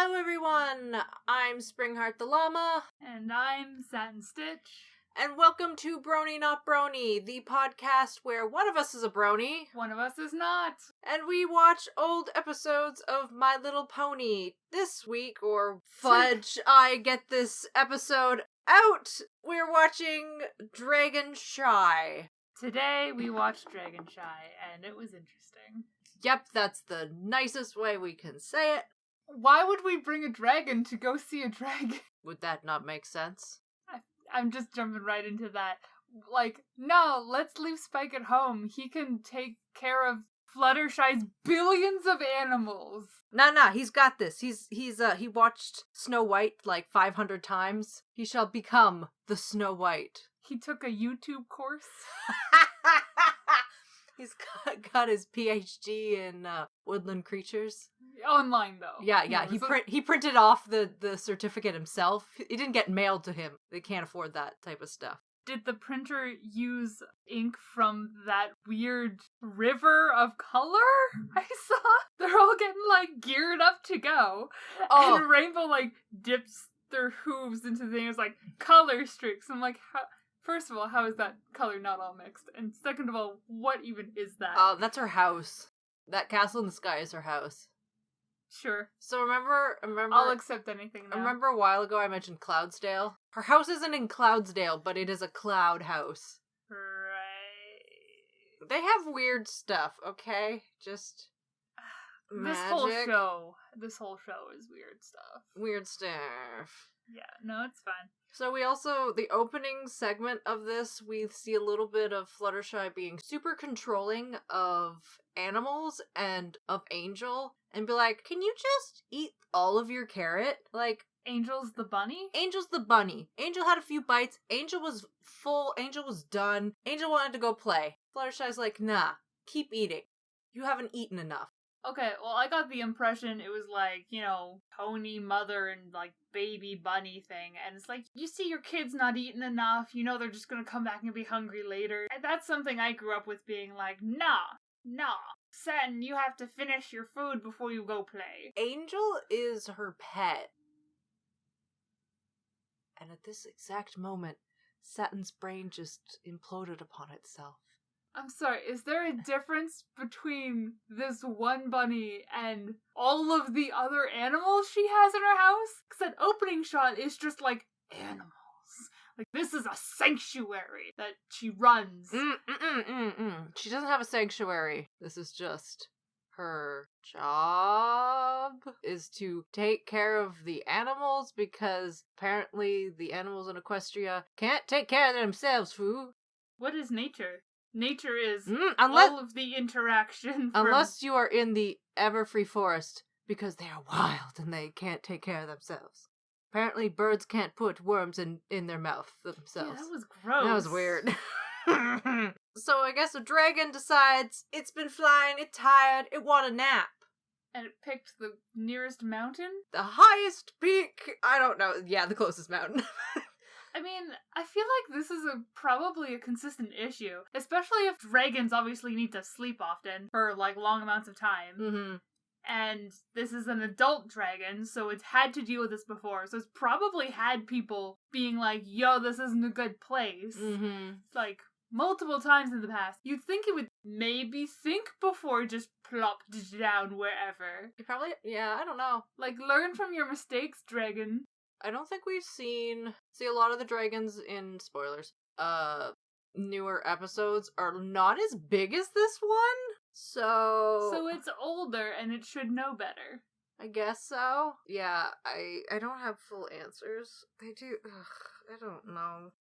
Hello everyone, I'm Springheart the Llama. And I'm Satin Stitch. And welcome to Brony Not Brony, the podcast where one of us is a brony. One of us is not. And we watch old episodes of My Little Pony. This week, or fudge, I get this episode out, we're watching Dragonshy. Today we watched Dragonshy, and it was interesting. Yep, that's the nicest way we can say it. Why would we bring a dragon to go see a dragon? Would that not make sense? I'm just jumping right into that. Like, no, let's leave Spike at home. He can take care of Fluttershy's billions of animals. Nah, he's got this. He watched Snow White like 500 times. He shall become the Snow White. He took a YouTube course. He's got his PhD in woodland creatures. Online, though. Yeah. He printed off the certificate himself. It didn't get mailed to him. They can't afford that type of stuff. Did the printer use ink from that weird river of color I saw? They're all getting, like, geared up to go. Oh. And Rainbow, like, dips their hooves into things like color streaks. I'm like, first of all, how is that color not all mixed? And second of all, what even is that? Oh, that's her house. That castle in the sky is her house. Sure. So remember... I'll accept anything now. Remember a while ago I mentioned Cloudsdale? Her house isn't in Cloudsdale, but it is a cloud house. Right. They have weird stuff, okay? Just... This magic. whole show is weird stuff. Weird stuff. Yeah, no, it's fine. So we also, the opening segment of this, we see a little bit of Fluttershy being super controlling of animals and of Angel, and be like, can you just eat all of your carrot? Like, Angel's the bunny? Angel's the bunny. Angel had a few bites, Angel was full, Angel was done, Angel wanted to go play. Fluttershy's like, nah, keep eating. You haven't eaten enough. Okay, well, I got the impression it was like, pony mother and, like, baby bunny thing. And it's like, you see your kids not eating enough, they're just gonna come back and be hungry later. And that's something I grew up with being like, nah. Satin, you have to finish your food before you go play. Angel is her pet. And at this exact moment, Satin's brain just imploded upon itself. I'm sorry, is there a difference between this one bunny and all of the other animals she has in her house? Because that opening shot is just like, animals. Like, this is a sanctuary that she runs. She doesn't have a sanctuary. This is just her job is to take care of the animals because apparently the animals in Equestria can't take care of themselves, foo. What is nature? Nature is all of the interaction. Unless you are in the Everfree Forest, because they are wild and they can't take care of themselves. Apparently birds can't put worms in their mouth themselves. Yeah, that was gross. That was weird. So I guess a dragon decides it's been flying, it's tired, it want a nap. And it picked the nearest mountain? The highest peak! I don't know. Yeah, the closest mountain. I mean, I feel like this is probably a consistent issue, especially if dragons obviously need to sleep often for, like, long amounts of time. Mm-hmm. And this is an adult dragon, so it's had to deal with this before. So it's probably had people being like, yo, this isn't a good place. Mm-hmm. Like, multiple times in the past. You'd think it would maybe think before it just plopped down wherever. You probably, yeah, I don't know. Like, learn from your mistakes, dragon. I don't think we've seen a lot of the dragons in spoilers. Newer episodes are not as big as this one. So it's older and it should know better. I guess so. Yeah, I don't have full answers. They do. I don't know.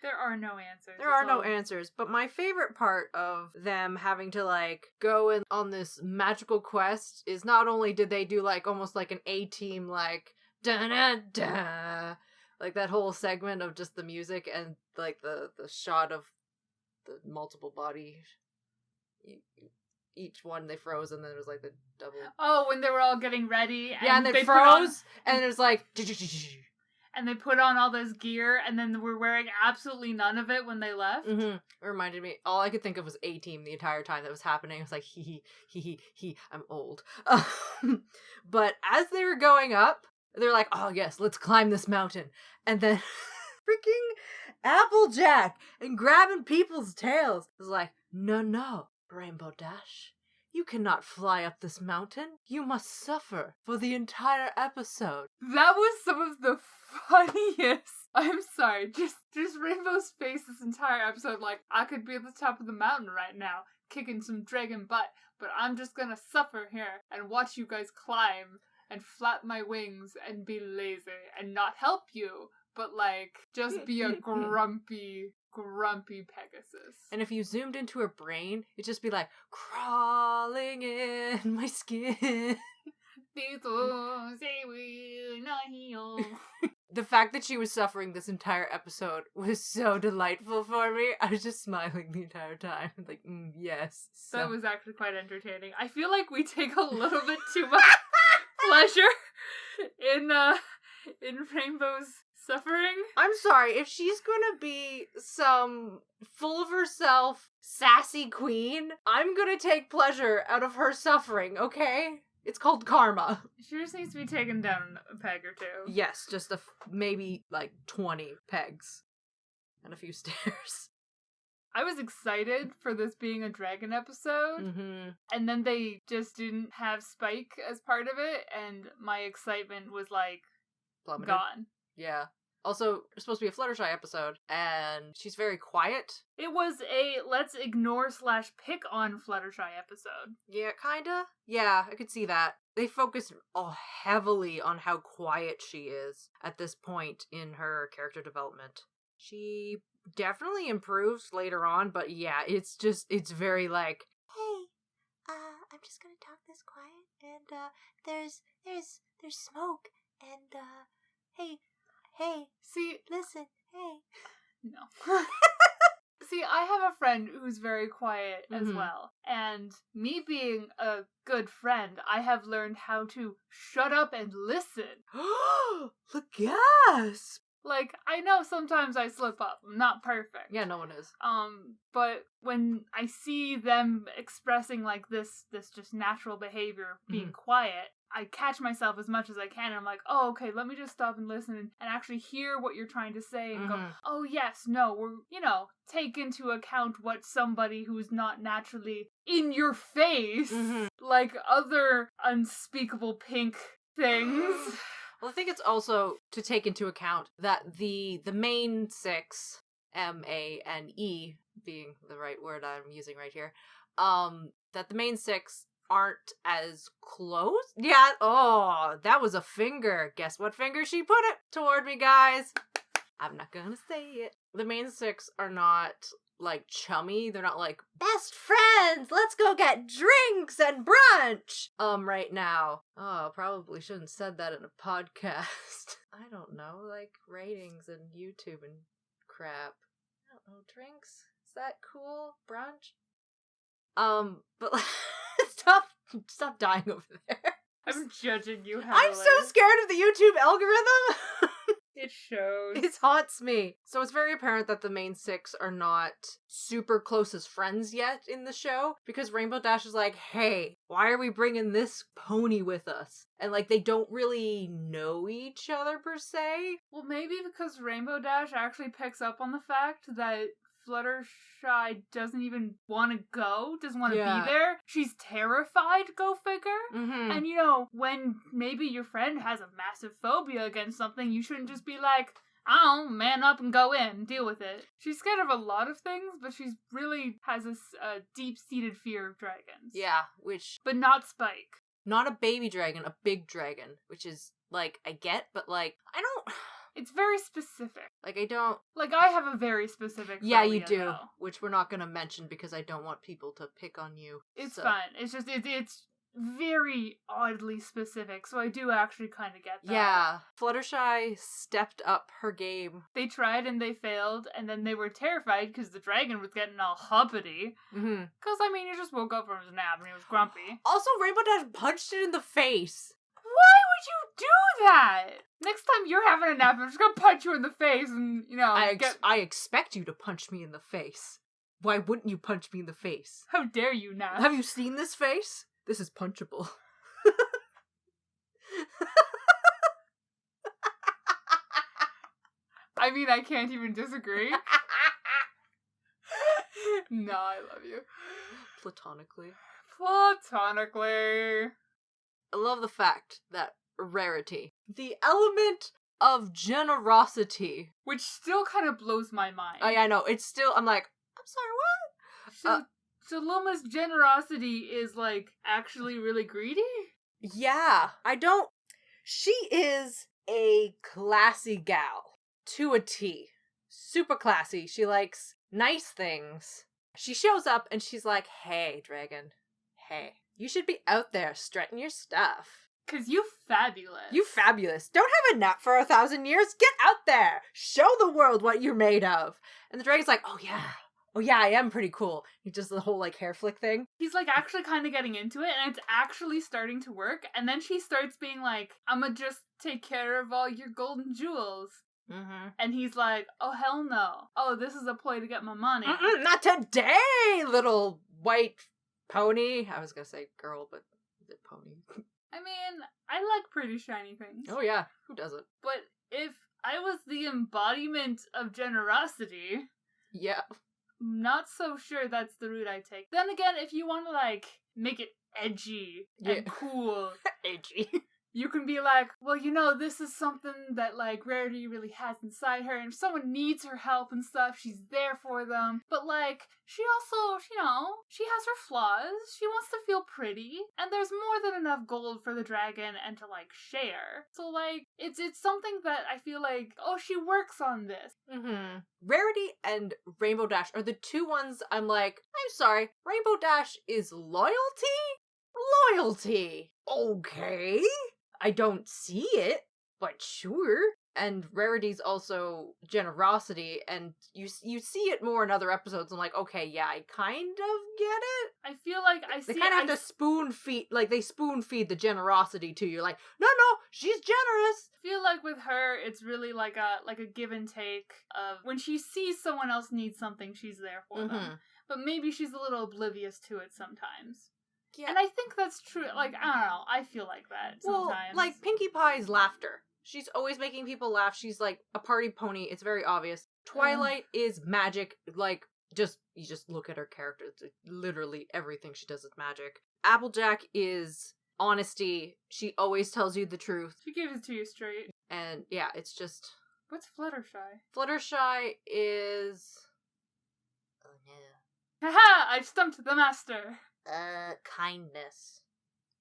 There are no answers. There are no answers, but my favorite part of them having to, like, go in on this magical quest is not only did they do, like, almost like an A-team, like, da-da-da, like that whole segment of just the music and, like, the shot of the multiple body. Each one they froze and then it was, like, the double. Oh, when they were all getting ready. And they froze, and it was like... and they put on all this gear, and then were wearing absolutely none of it when they left. Mm-hmm. It reminded me, all I could think of was A-Team the entire time that was happening. I was like, I'm old. But as they were going up, they're like, oh yes, let's climb this mountain. And then freaking Applejack and grabbing people's tails was like, no, Rainbow Dash. You cannot fly up this mountain. You must suffer for the entire episode. That was some of the funniest. I'm sorry, just Rainbow's face this entire episode, like, I could be at the top of the mountain right now, kicking some dragon butt, but I'm just gonna suffer here and watch you guys climb and flap my wings and be lazy and not help you, but, like, just be a grumpy Pegasus. And if you zoomed into her brain, it'd just be like, crawling in my skin. These wounds, they will not heal. The fact that she was suffering this entire episode was so delightful for me. I was just smiling the entire time. Like, yes. So. That was actually quite entertaining. I feel like we take a little bit too much pleasure in Rainbow's suffering. I'm sorry, if she's gonna be some full of herself, sassy queen, I'm gonna take pleasure out of her suffering, okay? It's called karma. She just needs to be taken down a peg or two. Yes, just maybe like 20 pegs and a few stairs. I was excited for this being a dragon episode, and then they just didn't have Spike as part of it, and my excitement was like Plummeted. Gone. Yeah. Also, it's supposed to be a Fluttershy episode, and she's very quiet. It was a let's ignore / pick on Fluttershy episode. Yeah, kinda. Yeah, I could see that. They focus heavily on how quiet she is at this point in her character development. She definitely improves later on, but yeah, it's very like, hey, I'm just gonna talk this quiet, and there's smoke, and hey, see, listen, hey. No. See, I have a friend who's very quiet as well, and me being a good friend, I have learned how to shut up and listen. Look, gasp! Like, I know sometimes I slip up. I'm not perfect. Yeah, no one is. But when I see them expressing, like, this just natural behavior, being quiet, I catch myself as much as I can, and I'm like, oh, okay, let me just stop and listen and actually hear what you're trying to say and go, oh, yes, no, we're, take into account what somebody who's not naturally in your face, like other unspeakable pink things. Well, I think it's also to take into account that the main 6, M-A-N-E, being the right word I'm using right here, that the main 6 aren't as close. Yeah, that was a finger. Guess what finger she put it toward me, guys? I'm not gonna say it. The main 6 are not, like, chummy. They're not like, best friends, let's go get drinks and brunch right now. Oh, probably shouldn't have said that in a podcast. I don't know, like, ratings and YouTube and crap. I don't know, drinks? Is that cool? Brunch? But stop dying over there. I'm judging you heavily. I'm so scared of the YouTube algorithm. It shows. It haunts me. So it's very apparent that the main 6 are not super close as friends yet in the show, because Rainbow Dash is like, hey, why are we bringing this pony with us? And, like, they don't really know each other per se. Well, maybe because Rainbow Dash actually picks up on the fact that Fluttershy doesn't even want to go, doesn't want to be there. She's terrified, go figure. And when maybe your friend has a massive phobia against something, you shouldn't just be like, oh, man up and go in, deal with it. She's scared of a lot of things, but she's really has a deep-seated fear of dragons. Yeah, but not Spike. Not a baby dragon, a big dragon, which is, like, I get, but, like, I don't... It's very specific. Like, I don't... Like, I have a very specific Yeah, phobia, you do. though. Which we're not gonna mention because I don't want people to pick on you. It's fun. It's just, it's very oddly specific, so I do actually kind of get that. Yeah. Fluttershy stepped up her game. They tried and they failed, and then they were terrified because the dragon was getting all huppity. Because, I mean, he just woke up from his nap and he was grumpy. Also, Rainbow Dash punched it in the face. Why would you do that? Next time you're having a nap, I'm just gonna punch you in the face and, I expect you to punch me in the face. Why wouldn't you punch me in the face? How dare you, Nap? Have you seen this face? This is punchable. I mean, I can't even disagree. No, I love you. Platonically. Platonically. I love the fact that Rarity, the element of generosity, which still kind of blows my mind. I know, it's still, I'm like, I'm sorry, what? So Luma's generosity is, like, actually really greedy? Yeah, she is a classy gal. To a T. Super classy. She likes nice things. She shows up and she's like, hey, dragon. Hey, you should be out there strutting your stuff. 'Cause you fabulous. You fabulous. Don't have a nap for 1,000 years. Get out there. Show the world what you're made of. And the dragon's like, oh yeah, I am pretty cool. He does the whole, like, hair flick thing. He's, like, actually kind of getting into it, and it's actually starting to work. And then she starts being like, I'ma just take care of all your golden jewels. Mm-hmm. And he's like, oh, hell no. Oh, this is a ploy to get my money. Not today, little white pony. I was gonna say girl, but is it pony? I mean, I like pretty shiny things. Oh yeah, who doesn't? But if I was the embodiment of generosity... Yeah. I'm not so sure that's the route I take. Then again, if you want to, like, make it edgy and cool... Edgy. You can be like, well, this is something that, like, Rarity really has inside her, and if someone needs her help and stuff, she's there for them. But, like, she also, she has her flaws. She wants to feel pretty, and there's more than enough gold for the dragon and to, like, share. So, like, it's something that I feel like, oh, she works on this. Mm-hmm. Rarity and Rainbow Dash are the two ones I'm like, I'm sorry, Rainbow Dash is loyalty? Loyalty! Okay. I don't see it, but sure. And Rarity's also generosity, and you see it more in other episodes. I'm like, okay, yeah, I kind of get it. I feel like They kind of have to spoon feed, like, they spoon feed the generosity to you. Like, no, she's generous. I feel like with her, it's really like a give and take of when she sees someone else need something, she's there for them. But maybe she's a little oblivious to it sometimes. Yeah. And I think that's true. Like, I don't know. I feel like that sometimes. Well, like Pinkie Pie's laughter. She's always making people laugh. She's like a party pony. It's very obvious. Twilight is magic. Like, you just look at her character. It's literally everything she does is magic. Applejack is honesty. She always tells you the truth. She gives it to you straight. And yeah, it's just... What's Fluttershy? Fluttershy is... Oh no. Haha! I've stumped the master! Kindness.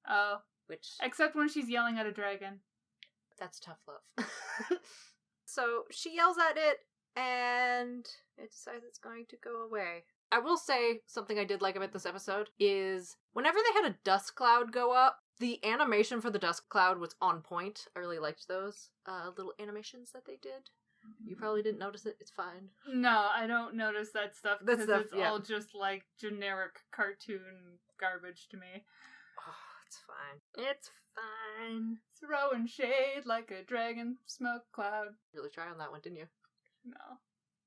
Oh. Which... Except when she's yelling at a dragon. That's tough love. So she yells at it, and it decides it's going to go away. I will say something I did like about this episode is whenever they had a dust cloud go up, the animation for the dust cloud was on point. I really liked those little animations that they did. You probably didn't notice it. It's fine. No, I don't notice that stuff because it's all just like generic cartoon garbage to me. Oh, it's fine. It's fine. Throwing shade like a dragon smoke cloud. Really try on that one, didn't you?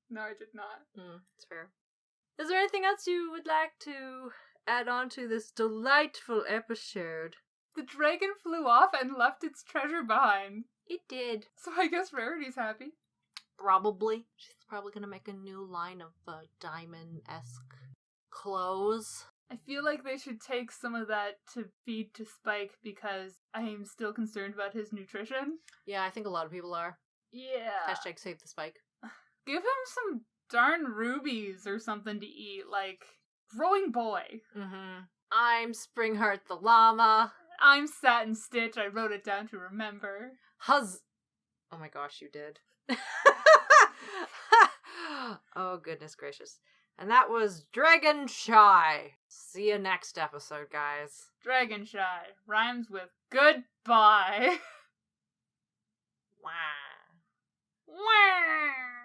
No, I did not. It's fair. Is there anything else you would like to add on to this delightful episode? The dragon flew off and left its treasure behind. It did. So I guess Rarity's happy. Probably. She's probably gonna make a new line of diamond-esque clothes. I feel like they should take some of that to feed to Spike because I am still concerned about his nutrition. Yeah, I think a lot of people are. Yeah. Hashtag save the Spike. Give him some darn rubies or something to eat, like growing boy. I'm Springheart the llama. I'm Satin Stitch. I wrote it down to remember. Oh my gosh, you did. Oh, goodness gracious. And that was Dragonshy. See you next episode, guys. Dragonshy rhymes with goodbye. Wow. Wow.